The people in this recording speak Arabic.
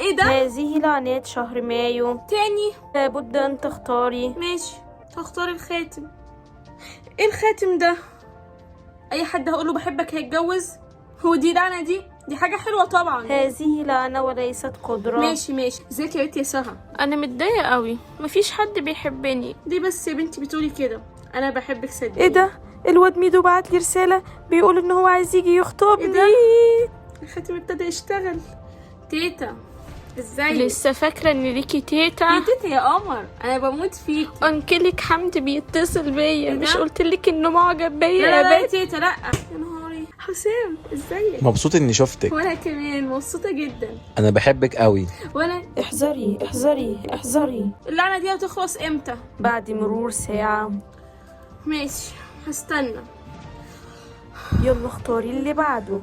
ايه ده؟ هذه لعنات شهر مايو. تاني؟ لابد ان تختاري. ماشي، هختار الخاتم. ايه الخاتم ده؟ اي حد هقوله بحبك هيتجوز؟ هو دي لعنة؟ دي حاجة حلوة طبعا. هذه لعنة وليست قدرة. ماشي. ازيك يا بنتي يا سهى؟ انا متضايقة قوي، مفيش حد بيحبني. دي بس يا بنتي بتقولي كده، انا بحبك صدقني. ايه ده؟ الواد ميدو بعت لي رسالة بيقول ان هو عايز يجي يخطبني. ايه ده؟ الخاتم ابتدى يشتغل. تيتا ازاي؟ لسه فاكرة ان ليكي تيتا؟ يا تيتا يا قمر، انا بموت فيكي. انكلك حمد بيتصل بيا. إيه ده؟ مش قلتلك انه معجب بيا لا يا لا يا بنت؟ تيتا لا. يا نهاري حسام، ازيك؟ مبسوط اني شفتك. وانا كمان مبسوطة جدا. انا بحبك قوي. وانا. احذري احذري احذري. اللعنة دي هتخلص امتى؟ بعد مرور ساعة. ماشي، هستنى. يلا اختاري اللي بعده.